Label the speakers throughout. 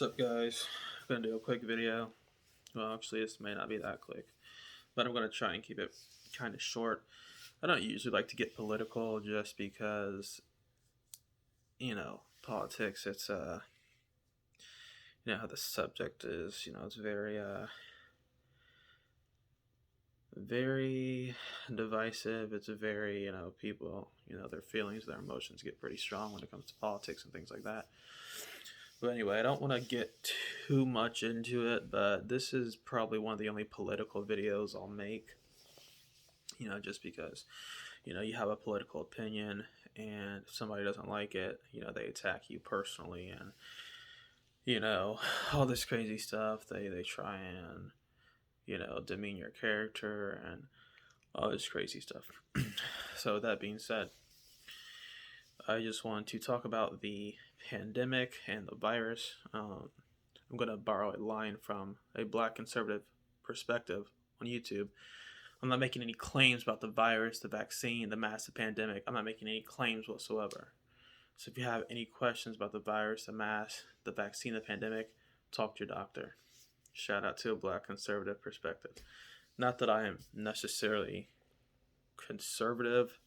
Speaker 1: What's up, guys? I'm gonna do a quick video. Well, actually, this may not be that quick, but I'm gonna try and keep it kind of short. I don't usually like to get political just because, politics, how the subject is, it's very divisive. It's a very, people, their feelings, their emotions get pretty strong when it comes to politics and things like that. But anyway, I don't want to get too much into it, but this is probably one of the only political videos I'll make, just because, you have a political opinion, and if somebody doesn't like it, they attack you personally, and, you know, all this crazy stuff. They try and, demean your character and all this crazy stuff. So, with that being said, I just want to talk about the pandemic and the virus. I'm going to borrow a line from a black conservative perspective on YouTube. I'm not making any claims about the virus, the vaccine, the massive pandemic. I'm not making any claims whatsoever. So if you have any questions about the virus, the mask, the vaccine, the pandemic, talk to your doctor. Shout out to a black conservative perspective. Not that I am necessarily conservative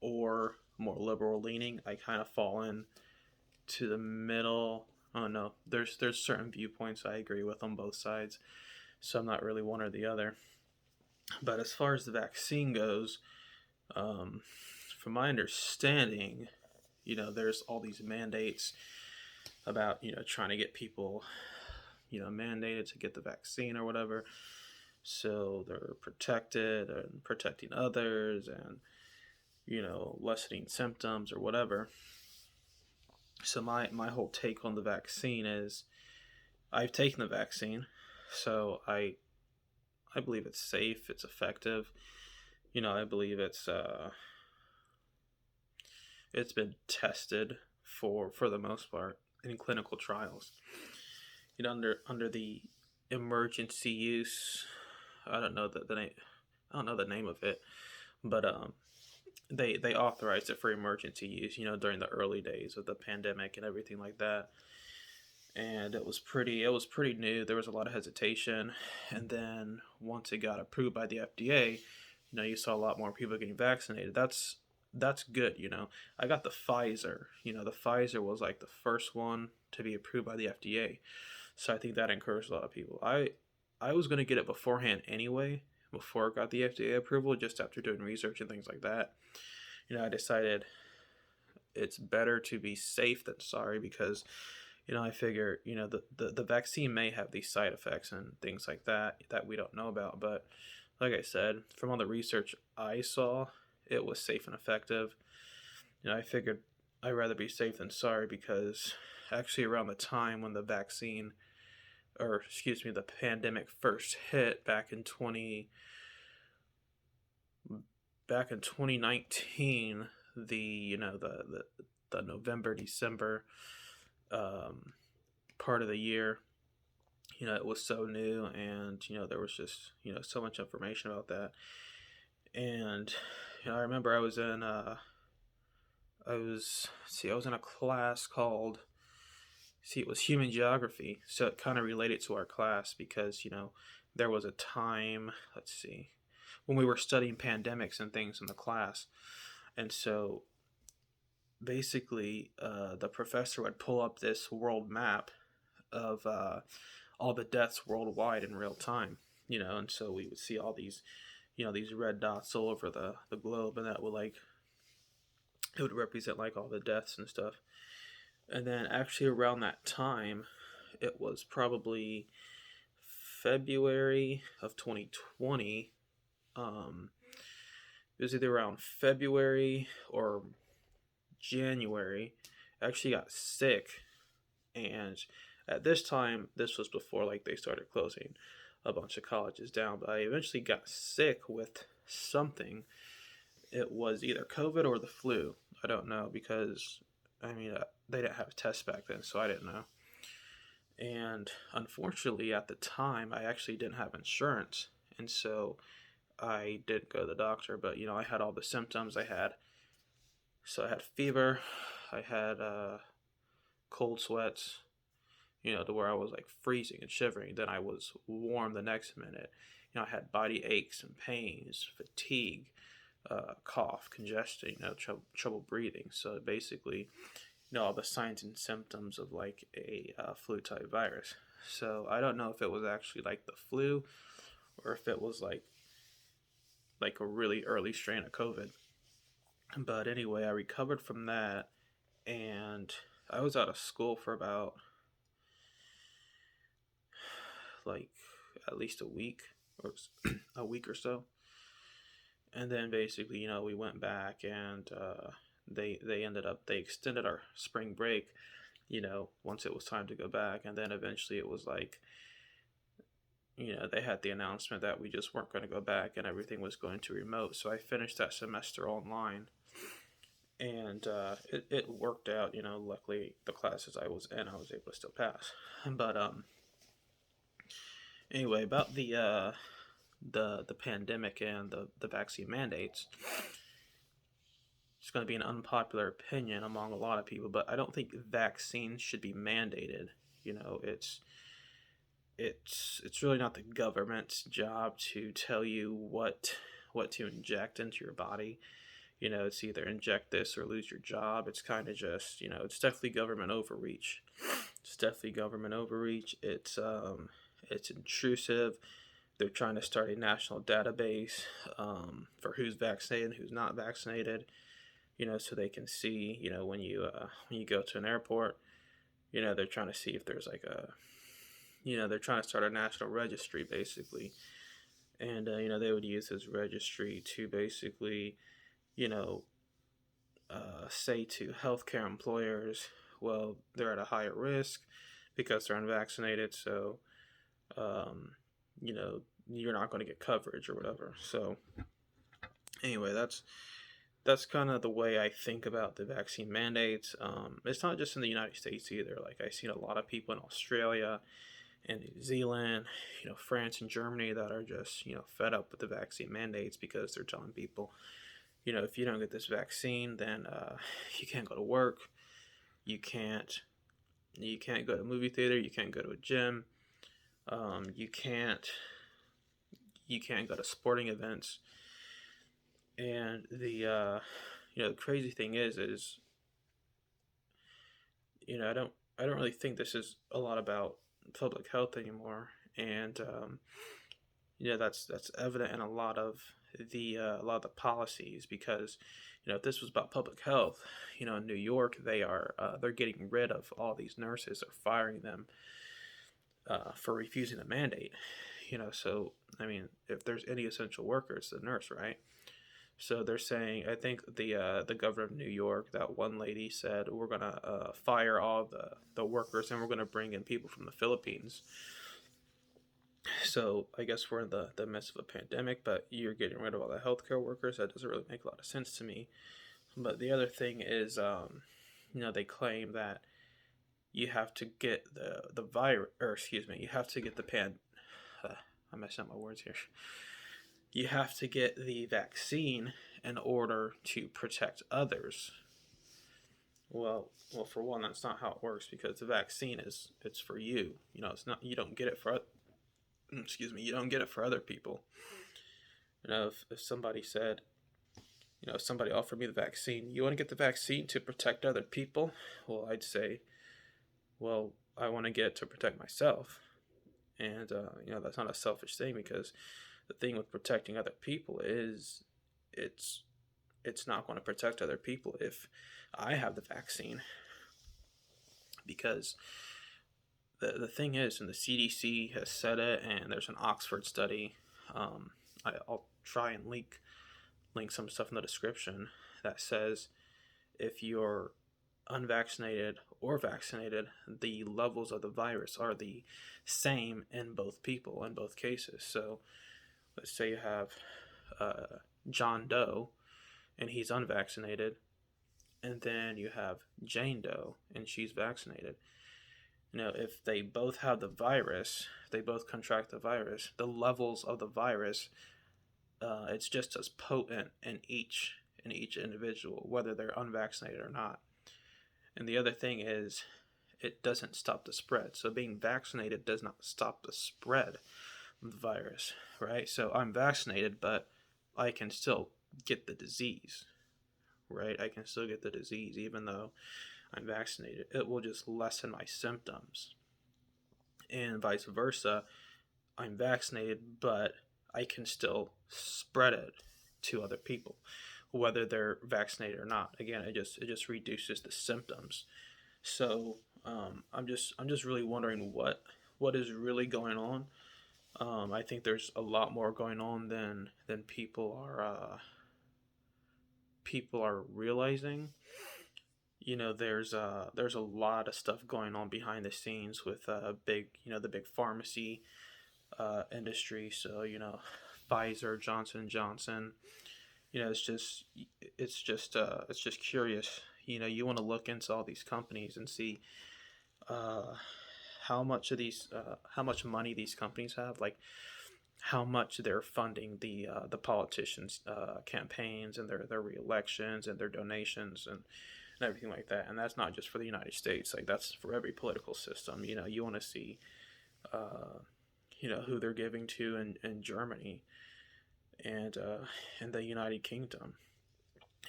Speaker 1: or more liberal leaning. I kind of fall in to the middle. I don't know. There's certain viewpoints I agree with on both sides, so I'm not really one or the other. But as far as the vaccine goes, from my understanding, there's all these mandates about trying to get people mandated to get the vaccine or whatever, so they're protected and protecting others and lessening symptoms or whatever. So my whole take on the vaccine is I've taken the vaccine, so I believe it's safe, it's effective. I believe it's been tested for the most part in clinical trials. Under the emergency use, I don't know the name. I don't know the name of it, but they authorized it for emergency use. During the early days of the pandemic and everything like that. And it was pretty new. There was a lot of hesitation, and then once it got approved by the FDA, you saw a lot more people getting vaccinated. That's good. I got the Pfizer. The Pfizer was like the first one to be approved by the FDA, so I think that encouraged a lot of people. I was gonna get it beforehand anyway, before it got the FDA approval, just after doing research and things like that. I decided it's better to be safe than sorry because I figure, the vaccine may have these side effects and things like that we don't know about. But like I said, from all the research I saw, it was safe and effective. I figured I'd rather be safe than sorry because actually around the time when the pandemic first hit back in 2019, the November, December part of the year, it was so new, and there was just so much information about that. And I remember I was in a class called, it was human geography, so it kind of related to our class because there was a time, when we were studying pandemics and things in the class. And so basically, the professor would pull up this world map of all the deaths worldwide in real time, and so we would see all these red dots all over the globe, and that it would represent like all the deaths and stuff. And then actually around that time, it was probably February of 2020. It was either around February or January. I actually got sick, and at this time, this was before like they started closing a bunch of colleges down, but I eventually got sick with something. It was either COVID or the flu. I don't know because they didn't have tests back then, so I didn't know. And unfortunately, at the time, I actually didn't have insurance, and so I didn't go to the doctor. But I had all the symptoms. I had fever, I had cold sweats, to where I was like freezing and shivering. Then I was warm the next minute. I had body aches and pains, fatigue, cough, congestion, trouble breathing. So basically, all the signs and symptoms of like a flu type virus. So I don't know if it was actually like the flu or if it was like a really early strain of COVID. But anyway, I recovered from that, and I was out of school for about like at least a week or a week or so. And then basically, we went back, and they extended our spring break, once it was time to go back. And then eventually it was like, they had the announcement that we just weren't going to go back and everything was going to remote. So I finished that semester online, and it worked out. Luckily the classes I was in, I was able to still pass. But anyway, about the pandemic and the vaccine mandates, it's going to be an unpopular opinion among a lot of people, but I don't think vaccines should be mandated. It's really not the government's job to tell you what to inject into your body. It's either inject this or lose your job. It's kind of just, it's definitely government overreach. It's intrusive. They're trying to start a national database for who's vaccinated and who's not vaccinated. So they can see, when you go to an airport, they're trying to see if there's like they're trying to start a national registry basically. And, they would use this registry to basically, say to healthcare employers, well, they're at a higher risk because they're unvaccinated. So, you're not going to get coverage or whatever. So anyway, that's kind of the way I think about the vaccine mandates. It's not just in the United States either. Like I've seen a lot of people in Australia and New Zealand, France and Germany that are just, fed up with the vaccine mandates because they're telling people, if you don't get this vaccine, then you can't go to work, you can't go to a movie theater, you can't go to a gym, you can't go to sporting events. And the crazy thing is I don't really think this is a lot about public health anymore. And that's evident in a lot of the policies, because if this was about public health, in New York they're getting rid of all these nurses, they're firing them for refusing the mandate. So I mean, if there's any essential worker, it's the nurse, right? So they're saying, I think the governor of New York, that one lady said, we're gonna fire all the workers and we're gonna bring in people from the Philippines. So I guess we're in the midst of a pandemic, but you're getting rid of all the healthcare workers. That doesn't really make a lot of sense to me. But the other thing is, they claim that you have to get the virus, or excuse me, you have to get I'm messing up my words here. You have to get the vaccine in order to protect others. Well, for one, that's not how it works, because the vaccine it's for you. It's not, you don't get it for you don't get it for other people. If somebody said, if somebody offered me the vaccine, you want to get the vaccine to protect other people? Well, I'd say, well, I want to get it to protect myself. And that's not a selfish thing, because the thing with protecting other people is it's not going to protect other people if I have the vaccine. Because the thing is, and the CDC has said it, and there's an Oxford study. I'll try and link some stuff in the description that says if you're unvaccinated or vaccinated, the levels of the virus are the same in both people, in both cases. So let's say you have John Doe and he's unvaccinated, and then you have Jane Doe and she's vaccinated. If they both have the virus, they both contract the virus, the levels of the virus, it's just as potent in each individual, whether they're unvaccinated or not. And the other thing is, it doesn't stop the spread. So being vaccinated does not stop the spread of the virus, right? So I'm vaccinated, but I can still get the disease, right? I can still get the disease even though I'm vaccinated. It will just lessen my symptoms. And vice versa, I'm vaccinated, but I can still spread it to other people, whether they're vaccinated or not. Again, it just reduces the symptoms. So I'm just really wondering what is really going on. I think there's a lot more going on than people are realizing. There's a lot of stuff going on behind the scenes with the big pharmacy industry. So Pfizer, Johnson & Johnson. It's just curious. You want to look into all these companies and see uh, how much money these companies have, like how much they're funding the politicians' campaigns and their re-elections and their donations and everything like that. And that's not just for the United States. Like that's for every political system. You want to see uh, who they're giving to in Germany and in the United Kingdom,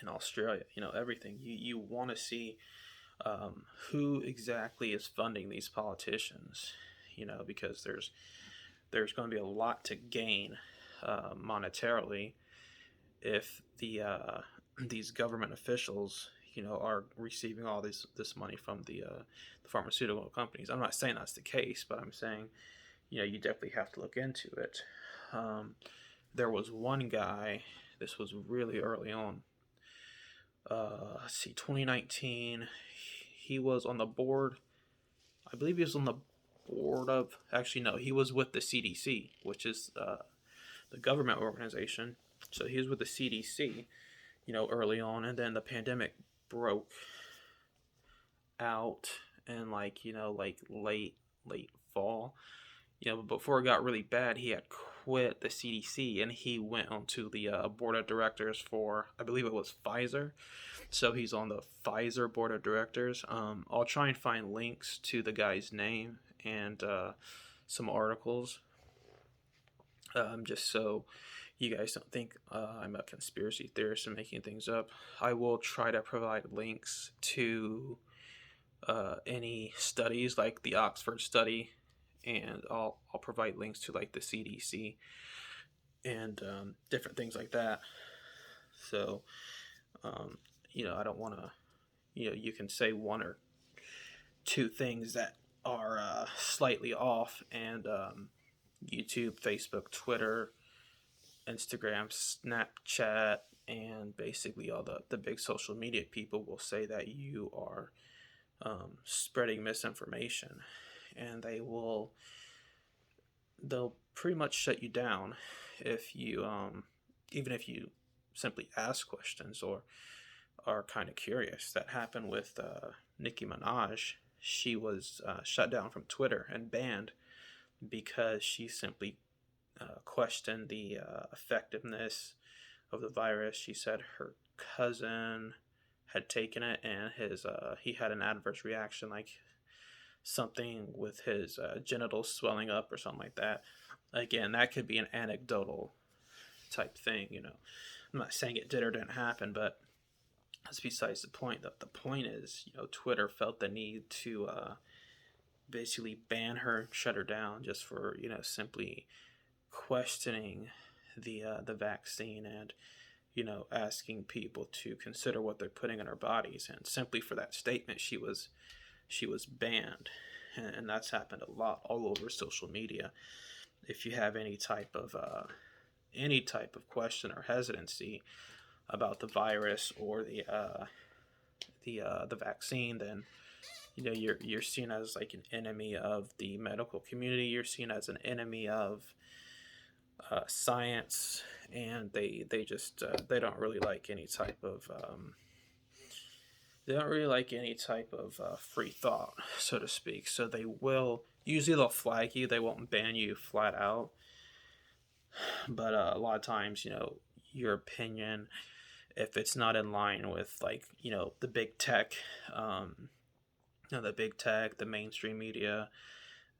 Speaker 1: in Australia. Everything. You want to see who exactly is funding these politicians. Because there's going to be a lot to gain monetarily if these government officials are receiving all this money from the pharmaceutical companies. I'm not saying that's the case, but I'm saying you definitely have to look into it. Um, there was one guy. This was really early on. Let's see, 2019. He was on the board. I believe he was on the board of. Actually, no, he was with the CDC, which is the government organization. So he was with the CDC, early on, and then the pandemic broke out in like late fall. But before it got really bad, he had quit the CDC and he went onto the board of directors for, I believe it was Pfizer. So he's on the Pfizer board of directors. I'll try and find links to the guy's name and some articles, just so you guys don't think I'm a conspiracy theorist and making things up. I will try to provide links to any studies like the Oxford study, and I'll provide links to like the CDC and different things like that. So I don't want to. You can say one or two things that are slightly off, and YouTube, Facebook, Twitter, Instagram, Snapchat, and basically all the big social media people will say that you are spreading misinformation, and they'll pretty much shut you down if you even if you simply ask questions or are kind of curious. That happened with Nicki Minaj. She was shut down from Twitter and banned because she simply questioned the effectiveness of the virus. She said her cousin had taken it and he had an adverse reaction, like something with his genitals swelling up or something like that. Again, that could be an anecdotal type thing. I'm not saying it did or didn't happen, but that's besides the point. The point is, Twitter felt the need to basically ban her, shut her down, just for simply questioning the vaccine and asking people to consider what they're putting in our bodies. And simply for that statement, she was banned, and that's happened a lot all over social media. If you have any type of question or hesitancy about the virus or the vaccine, then you're seen as like an enemy of the medical community. You're seen as an enemy of science, and they don't really like any type of free thought, so to speak. So they'll flag you. They won't ban you flat out, but a lot of times, your opinion, if it's not in line with the big tech the big tech, the mainstream media,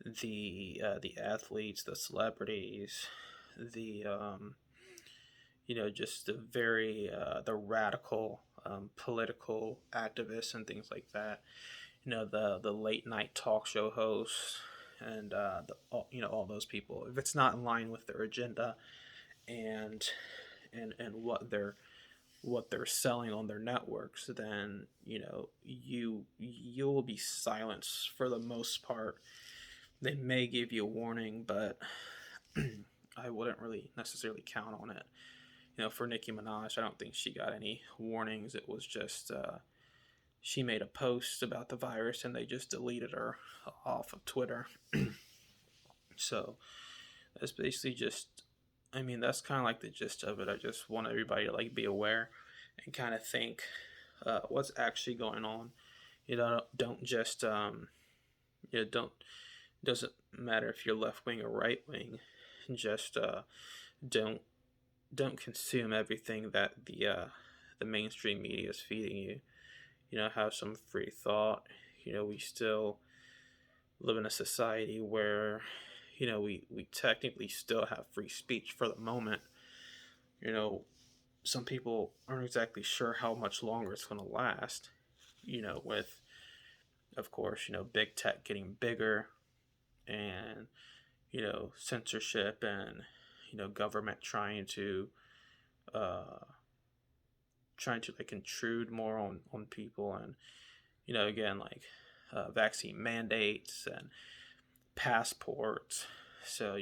Speaker 1: the athletes, the celebrities, the just the very the radical political activists and things like that. The late night talk show hosts and all those people. If it's not in line with their agenda and and what they're selling on their networks, then you'll be silenced for the most part. They may give you a warning, but I wouldn't really necessarily count on it. For Nicki Minaj, I don't think she got any warnings. It was just she made a post about the virus and they just deleted her off of Twitter. So that's basically just, I mean, that's kind of like the gist of it. I just want everybody to like be aware and kind of think what's actually going on. Don't just don't doesn't matter if you're left wing or right wing. Just don't don't consume everything that the mainstream media is feeding you. Have some free thought. We still live in a society where we technically still have free speech for the moment. You know, some people aren't exactly sure how much longer it's going to last. With of course big tech getting bigger and censorship and government uh, trying to like intrude more on people and again like vaccine mandates and passports. So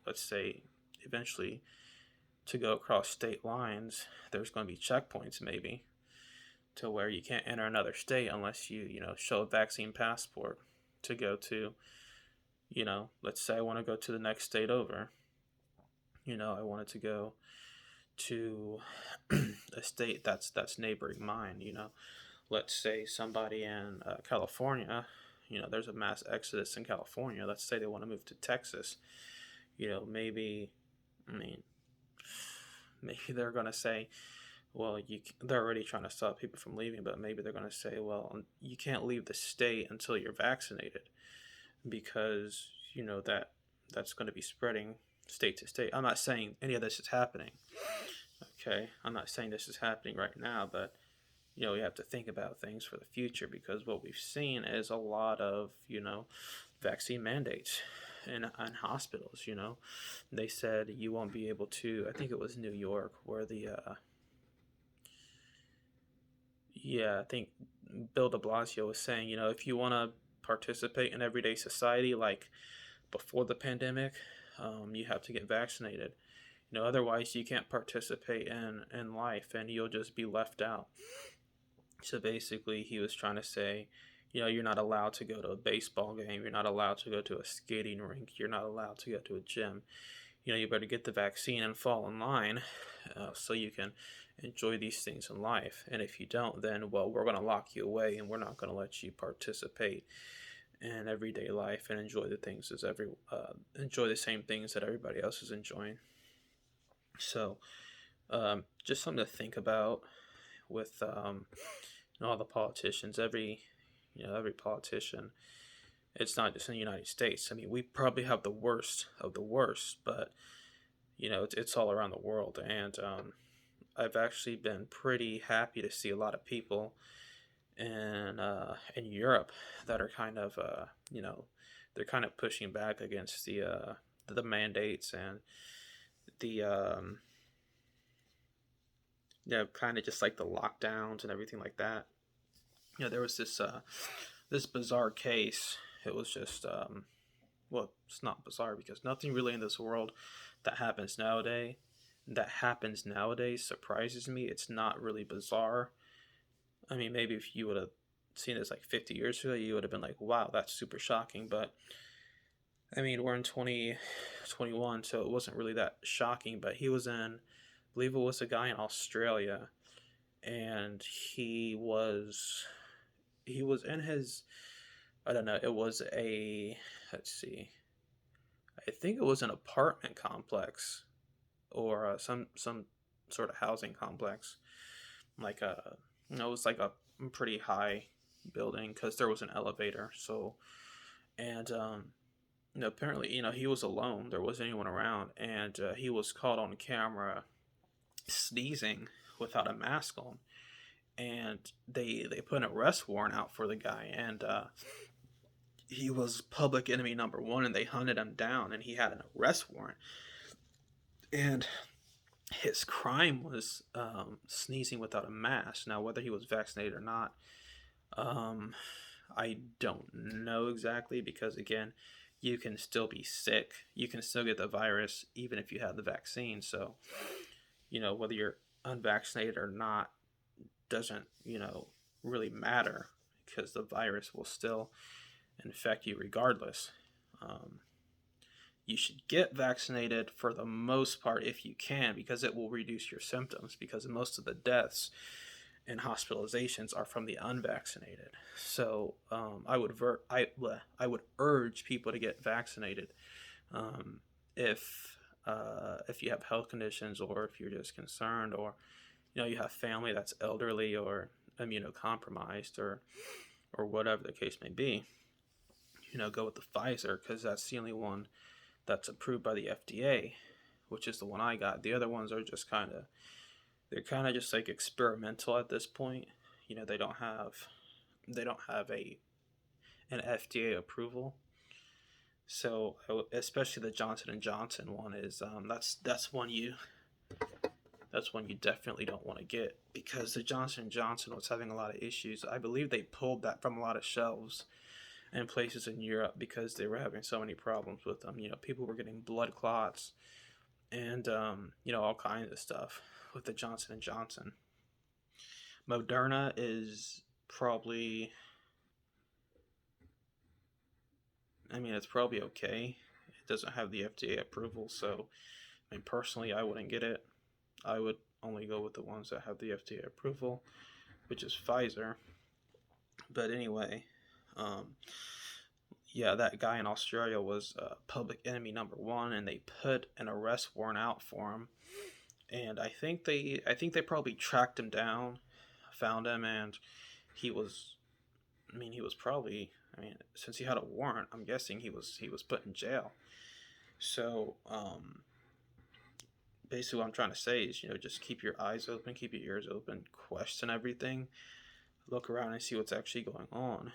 Speaker 1: let's say eventually to go across state lines there's going to be checkpoints maybe to where you can't enter another state unless you show a vaccine passport to go to. Let's say I want to go to the next state over. I wanted to go to a state that's neighboring mine. Let's say somebody in California. There's a mass exodus in California. Let's say they want to move to Texas. Maybe, I mean, maybe they're gonna say, well, they're already trying to stop people from leaving, but maybe they're gonna say, well, you can't leave the state until you're vaccinated because that's going to be spreading state to state. I'm not saying any of this is happening. Okay, I'm not saying this is happening right now, but we have to think about things for the future because what we've seen is a lot of vaccine mandates in hospitals. They said you won't be able to. I think it was New York where the yeah, I think Bill De Blasio was saying if you want to participate in everyday society like before the pandemic, you have to get vaccinated. Otherwise you can't participate in life and you'll just be left out. So basically, he was trying to say, you're not allowed to go to a baseball game. You're not allowed to go to a skating rink. You're not allowed to go to a gym. You better get the vaccine and fall in line so you can enjoy these things in life. And if you don't, then, well, we're going to lock you away and we're not going to let you participate in everyday life and enjoy the same things that everybody else is enjoying. So, just something to think about with all the politicians. Every politician. It's not just in the United States. I mean, we probably have the worst of the worst, but it's all around the world. And I've actually been pretty happy to see a lot of people in Europe that are kind of they're kind of pushing back against the mandates and the kind of just like the lockdowns and everything like that. There was this bizarre case. It was just well, it's not bizarre because nothing really in this world that happens nowadays surprises me. It's not really bizarre. I mean, maybe if you would have seen this like 50 years ago, you would have been like, wow, that's super shocking. But I mean, we're in 2021, so it wasn't really that shocking. But I believe it was a guy in Australia, and he was in his, I don't know, it was let's see, I think it was an apartment complex or some sort of housing complex, like it was like a pretty high. building because there was an elevator. So, and apparently, he was alone. There wasn't anyone around, and he was caught on camera sneezing without a mask on. And they put an arrest warrant out for the guy, and he was public enemy number one, and they hunted him down, and he had an arrest warrant. And his crime was sneezing without a mask. Now, whether he was vaccinated or not, um, I don't know exactly because, again, you can still be sick. You can still get the virus even if you have the vaccine. So, whether you're unvaccinated or not doesn't, really matter because the virus will still infect you regardless. Um, you should get vaccinated for the most part if you can because it will reduce your symptoms because most of the deaths and hospitalizations are from the unvaccinated. So I would urge people to get vaccinated um, if you have health conditions or if you're just concerned or you have family that's elderly or immunocompromised or whatever the case may be. Go with the Pfizer because that's the only one that's approved by the FDA, which is the one I got. The other ones are just they're kind of just like experimental at this point. They don't have an FDA approval. So especially the Johnson & Johnson one is that's one you definitely don't want to get because the Johnson & Johnson was having a lot of issues. I believe they pulled that from a lot of shelves in places in Europe because they were having so many problems with them. People were getting blood clots and all kinds of stuff with the Johnson & Johnson. Moderna is probably, it's probably okay. It doesn't have the FDA approval, so personally, I wouldn't get it. I would only go with the ones that have the FDA approval, which is Pfizer. But anyway, yeah, that guy in Australia was public enemy number one, and they put an arrest warrant out for him. And I think they probably tracked him down, found him, and he was, he was probably, since he had a warrant, I'm guessing he was put in jail. So, basically what I'm trying to say is, just keep your eyes open, keep your ears open, question everything, look around and see what's actually going on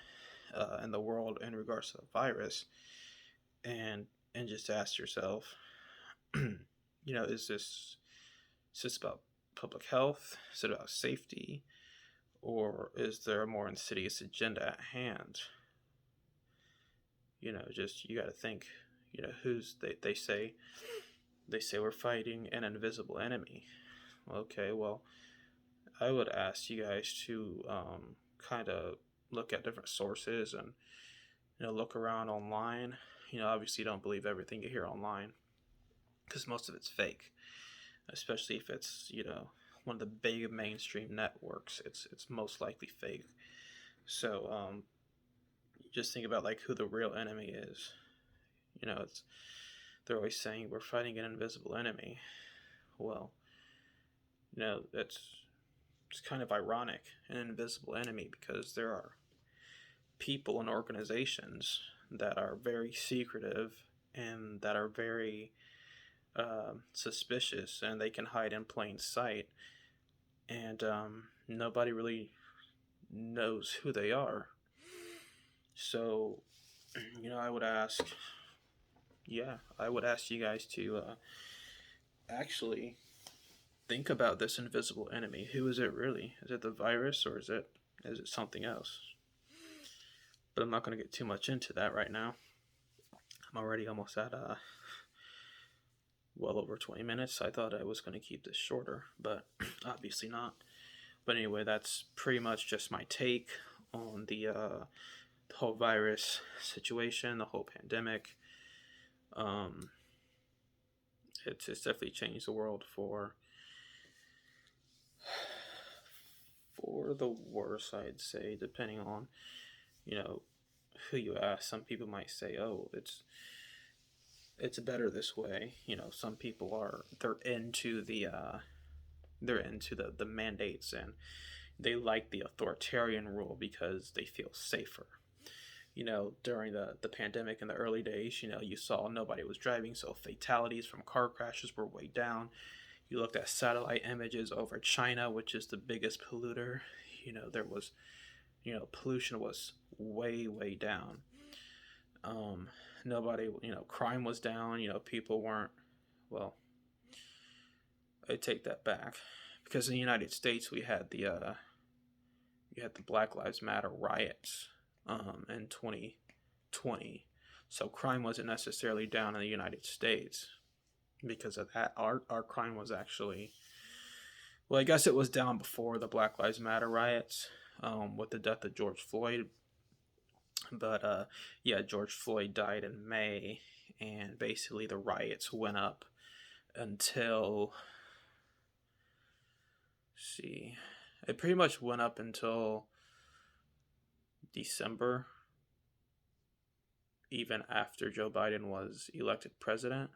Speaker 1: in the world in regards to the virus, and just ask yourself, is this about public health? Is it about safety? Or is there a more insidious agenda at hand? Just you got to think, who's they say we're fighting an invisible enemy. Okay, well, I would ask you guys to kind of look at different sources and look around online. Obviously, don't believe everything you hear online because most of it's fake, especially if it's one of the big mainstream networks. It's most likely fake. So just think about like who the real enemy is. They're always saying we're fighting an invisible enemy. Well, it's kind of ironic, an invisible enemy, because there are people and organizations that are very secretive and that are very suspicious, and they can hide in plain sight, and nobody really knows who they are. So, I would ask you guys to actually think about this invisible enemy. Who is it really? Is it the virus or is it something else? But I'm not going to get too much into that right now. I'm already almost at well over 20 minutes. I thought I was going to keep this shorter, but obviously not. But anyway, that's pretty much just my take on the whole virus situation, the whole pandemic. It's definitely changed the world for the worse, I'd say, depending on who you ask. Some people might say, "Oh, it's better this way." Some people they're into the mandates and they like the authoritarian rule because they feel safer. During the pandemic in the early days, you saw nobody was driving, so fatalities from car crashes were way down. You looked at satellite images over China, which is the biggest polluter. There was, pollution was way, way down. Um, Nobody, crime was down. People weren't, well, I take that back. Because in the United States, we had the Black Lives Matter riots in 2020. So crime wasn't necessarily down in the United States because of that. Our crime was actually, well, I guess it was down before the Black Lives Matter riots with the death of George Floyd. But yeah, George Floyd died in May, and basically the riots went up until, see, it pretty much went up until December, even after Joe Biden was elected president.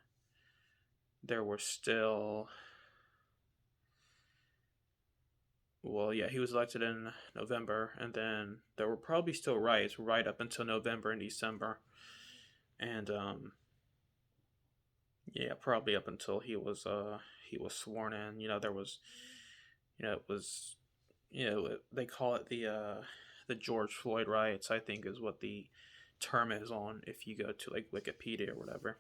Speaker 1: There were still, well, yeah, he was elected in November, and then there were probably still riots right up until November and December. And yeah, probably up until he was sworn in. There was, it was, they call it the George Floyd riots, I think is what the term is on if you go to like Wikipedia or whatever.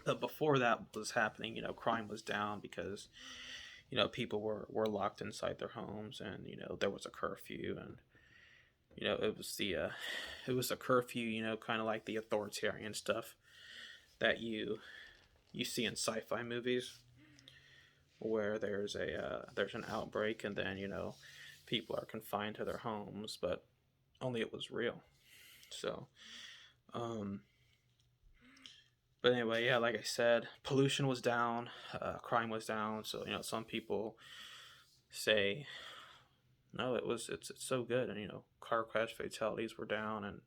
Speaker 1: But before that was happening, crime was down because people were locked inside their homes, and there was a curfew, and it was a curfew, kind of like the authoritarian stuff that you see in sci-fi movies, where there's an outbreak, and then people are confined to their homes, but only it was real. So but anyway, yeah, like I said, pollution was down, crime was down. So some people say, no, it's so good, and car crash fatalities were down, and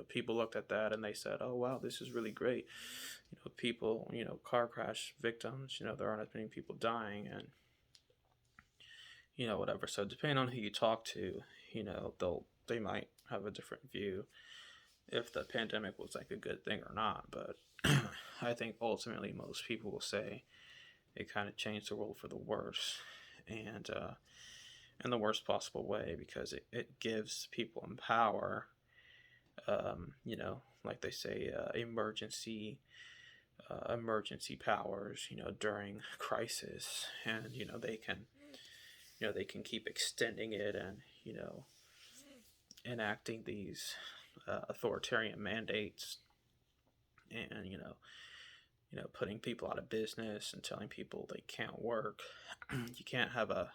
Speaker 1: people looked at that and they said, oh wow, this is really great. People, car crash victims, there aren't as many people dying, and whatever. So depending on who you talk to, they might have a different view if the pandemic was like a good thing or not. But I think ultimately most people will say it kind of changed the world for the worse, and in the worst possible way, because it gives people in power, like they say, emergency powers, during crisis, and they can keep extending it, and enacting these authoritarian mandates, and putting people out of business and telling people they can't work. You can't have a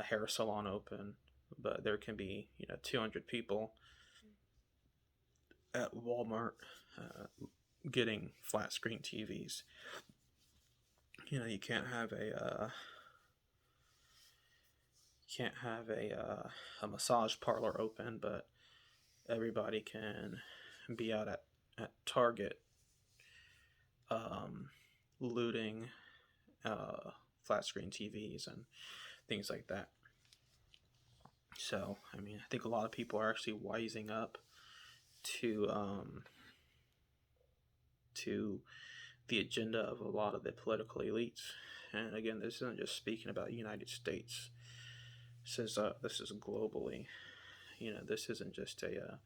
Speaker 1: hair salon open, but there can be 200 people at Walmart getting flat screen TVs. You can't have a massage parlor open, but everybody can be out at Target looting flat screen TVs and things like that. So, I mean, I think a lot of people are actually wising up to the agenda of a lot of the political elites. And again, this isn't just speaking about the United States. This is globally. This isn't just a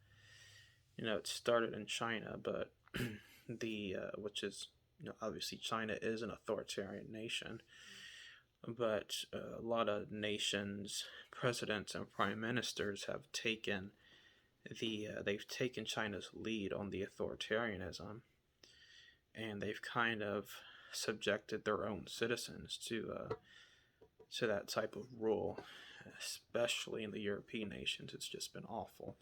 Speaker 1: it started in China, but which is, obviously China is an authoritarian nation, but a lot of nations, presidents and prime ministers have taken they've taken China's lead on the authoritarianism, and they've kind of subjected their own citizens to that type of rule, especially in the European nations. It's just been awful.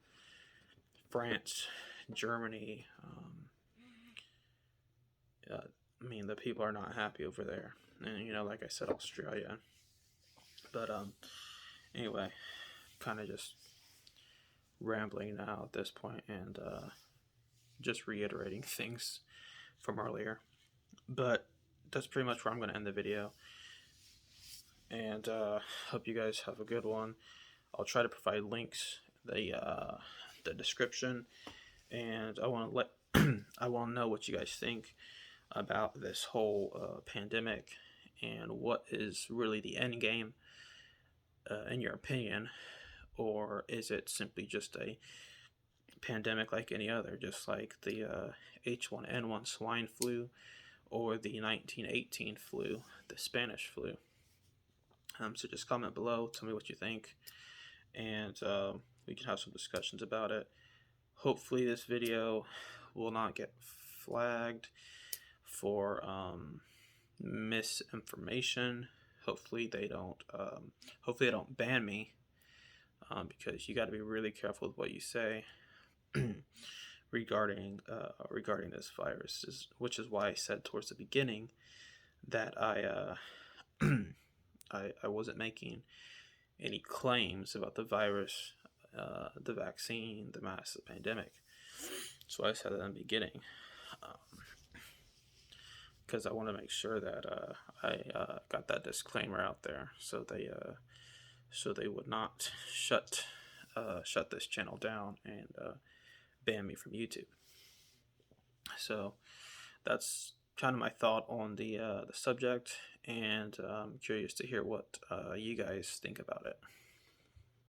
Speaker 1: France, Germany, I mean, the people are not happy over there, and like I said, Australia. But anyway, kind of just rambling now at this point, and just reiterating things from earlier. But that's pretty much where I'm going to end the video, and hope you guys have a good one. I'll try to provide links, the description, and I want to let I want to know what you guys think about this whole pandemic and what is really the end game, in your opinion, or is it simply just a pandemic like any other, just like the H1N1 swine flu or the 1918 flu, the Spanish flu. So just comment below, tell me what you think, and we can have some discussions about it. Hopefully this video will not get flagged for misinformation. Hopefully they don't ban me, because you got to be really careful with what you say regarding this virus, which is why I said towards the beginning that I wasn't making any claims about the virus, the vaccine, the mask, the pandemic. So I said that in the beginning, because I want to make sure that I got that disclaimer out there, so they would not shut this channel down and ban me from YouTube. So that's kind of my thought on the subject, and I'm curious to hear what you guys think about it.